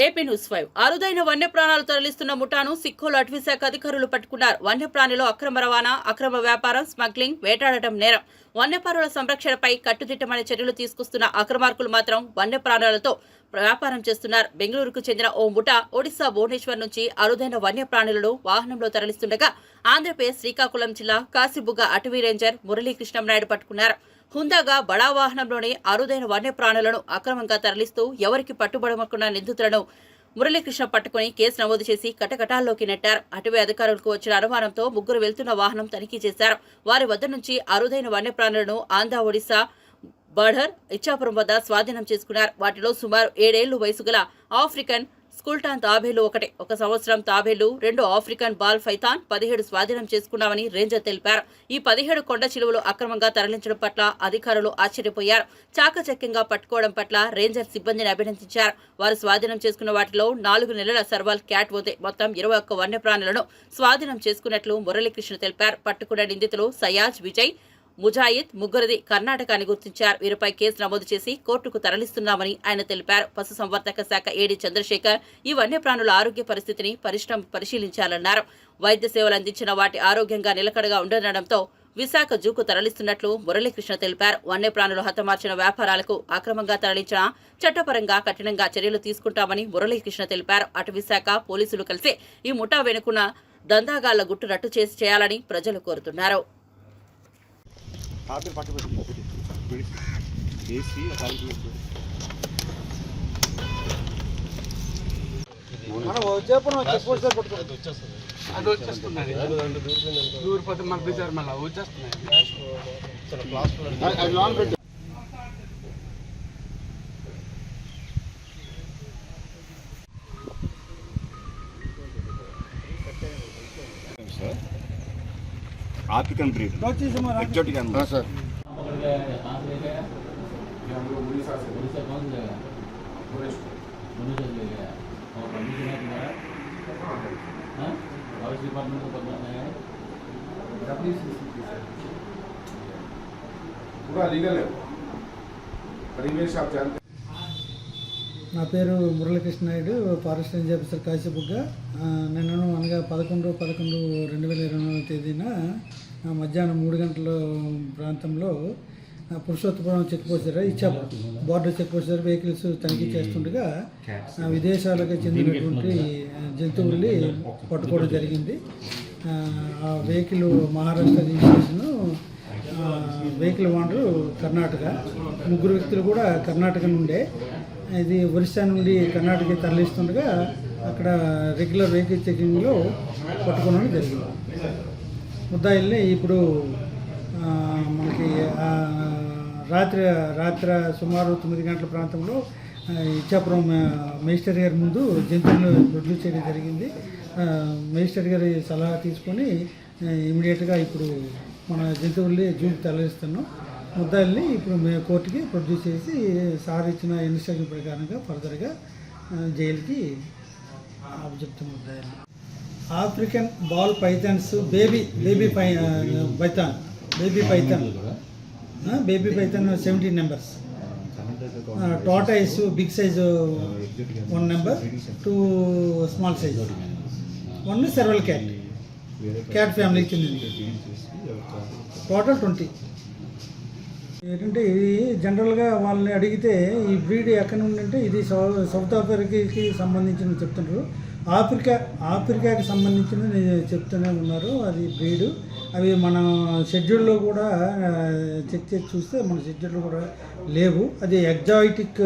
AP news 5 అరుదైన వన్యప్రాణాలు తరలిస్తున్న ముఠాను సిక్కోలు అటవీశాఖ అధికారులు పట్టుకున్నారు. వన్యప్రాణిలో అక్రమ రవాణా, అక్రమ వ్యాపారం, స్మగ్లింగ్, వేటాడటం నేరం. వన్యప్రాణుల సంరక్షణపై కట్టుదిట్టమైన చర్యలు తీసుకొస్తున్న అక్రమార్కులు మాత్రం వన్యప్రాణులతో వ్యాపారం చేస్తున్నారు. బెంగళూరుకు చెందిన ఓ ముఠా ఒడిశా భువనేశ్వర్ నుంచి అరుదైన వన్యప్రాణులను వాహనంలో తరలిస్తుండగా ఆంధ్రప్రదేశ్ శ్రీకాకుళం జిల్లా కాశీబుగ్గ అటవీ రేంజర్ మురళీకృష్ణంనాయుడు పట్టుకున్నారు. హుందాగా బడా వాహనంలోనే అరుదైన వన్యప్రాణులను అక్రమంగా తరలిస్తూ ఎవరికి పట్టుబడమకున్న నిందితులను మురళీకృష్ణ పట్టుకుని కేసు నమోదు చేసి కటకటాల్లోకి నెట్టారు. అటవీ అధికారులకు వచ్చిన అనుమానంతో ముగ్గురు వెళ్తున్న వాహనం తనిఖీ చేశారు. వారి వద్ద నుంచి అరుదైన వన్యప్రాణులను ఆంధ్ర, ఒడిశా బర్డర్, ఇచ్చాపురం వద్ద స్వాధీనం చేసుకున్నారు. వాటిలో సుమారు 7 ఏళ్ల వయసు గల ఆఫ్రికన్ స్కూల్టాన్ తాబేలు ఒకటే, 1 సంవత్సరం తాబేలు, 2 ఆఫ్రికన్ బాల్ ఫైథాన్, 17 స్వాధీనం చేసుకున్నామని రేంజర్ తెలిపారు. ఈ 17 కొండ చిలువలు అక్రమంగా తరలించడం పట్ల అధికారులు ఆశ్చర్యపోయారు. చాకచక్యంగా పట్టుకోవడం పట్ల రేంజర్ సిబ్బందిని అభినందించారు. వారు స్వాధీనం చేసుకున్న వాటిలో 4 నెలల సర్వాల్ క్యాట్ పోతే మొత్తం 21 వన్యప్రాణులను స్వాధీనం చేసుకున్నట్లు మురళీకృష్ణ తెలిపారు. పట్టుకున్న నిందితులు సయాజ్, విజయ్, ముజాయిద్ ముగ్గురిది కర్ణాటక అని గుర్తించారు. వీరిపై కేసు నమోదు చేసి కోర్టుకు తరలిస్తున్నామని ఆయన తెలిపారు. పశుసంవర్ధక శాఖ ఏడీ చంద్రశేఖర్ ఈ వన్యప్రాణుల ఆరోగ్య పరిస్థితిని పరిశీలించాలన్నారు. వైద్య సేవలు అందించిన వాటి ఆరోగ్యంగా నిలకడగా ఉండడంతో విశాఖ జూకు తరలిస్తున్నట్లు మురళీకృష్ణ తెలిపారు. వన్యప్రాణులు హతమార్చిన వ్యాపారాలకు అక్రమంగా తరలించిన చట్టపరంగా కఠినంగా చర్యలు తీసుకుంటామని మురళీకృష్ణ తెలిపారు. అటవీశాఖ పోలీసులు కలిసి ఈ ముఠా వెనుకున్న దందాగాళ్ల గుట్టు రట్టు చేయాలని ప్రజలు కోరుతున్నారు. African breed. Exotic animal. Sir. पूरा लीगल है परिवेश आप जानते हैं. నా పేరు Muralikrishna Naidu, forest range officer Kasibugga. నిన్నను అనగా 11/11/2024 తేదీన మధ్యాహ్నం 3 గంటల ప్రాంతంలో పురుషోత్తపురం చెక్ పోస్ట్ దగ్గర ఇచ్చాపురం బార్డర్ చెక్ పోస్ట్ దగ్గర వెహికల్స్ తనిఖీ చేస్తుండగా విదేశాలకు చెందినటువంటి జంతువుల్ని పట్టుకోవడం జరిగింది. ఆ vehicle Maharashtra registration, vehicle owner Karnataka. ముగ్గురు వ్యక్తులు కూడా కర్ణాటక నుండే. ఇది ఒరిస్సా నుండి కర్ణాటకకి తరలిస్తుండగా అక్కడ రెగ్యులర్ వెహికల్ చెకింగ్లో పట్టుకోవడం జరిగింది. ముద్దాయిల్ని ఇప్పుడు మనకి రాత్రి సుమారు 9 గంటల ప్రాంతంలో ఇచ్చాపురం మేజిస్ట్రేట్ గారి ముందు జంతువులను ప్రొడ్యూస్ చేయడం జరిగింది. మేజిస్ట్రేట్ గారి సలహా తీసుకొని ఇమీడియట్గా ఇప్పుడు మన జంతువుల్ని జూకి తరలిస్తున్నాం. ముద్దాయిల్ని ఇప్పుడు కోర్టుకి ప్రొడ్యూస్ చేసి సార్ ఇచ్చిన ఇన్స్ట్రక్షన్ ప్రకారంగా ఫర్దర్గా జైలుకి అప్పచెప్తాం. ముద్దాయిల్ని African ball pythons, baby python 17 numbers, tortoise big size 1 number, 2 small size, 1 serval cat ఫ్యామిలీకి చెందింది. టోటల్ 20. ఏంటంటే ఇది జనరల్గా వాళ్ళని అడిగితే ఈ బ్రీడ్ ఎక్కడి నుండి అంటే ఇది సౌత్ ఆఫ్రికాకి సంబంధించిన చెప్తున్నారు. ఆఫ్రికాకి సంబంధించిన చెప్తూనే ఉన్నారు. అది బ్రీడు. అవి మన షెడ్యూల్లో కూడా చెక్ చేసి చూస్తే మన షెడ్యూల్లో కూడా లేవు. అది ఎగ్జాటిక్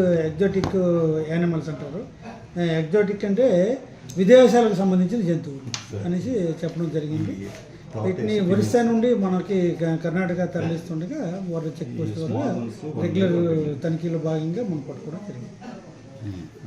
యానిమల్స్ అంటారు. ఎగ్జాటిక్ అంటే విదేశాలకు సంబంధించిన జంతువులు అనేసి చెప్పడం జరిగింది. వీటిని ఒరిస్సా నుండి మనకి కర్ణాటక తరలిస్తుండగా వారి చెక్ పోస్ట్ వల్ల రెగ్యులర్ తనిఖీలో భాగంగా మనం పట్టుకోవడం జరిగింది.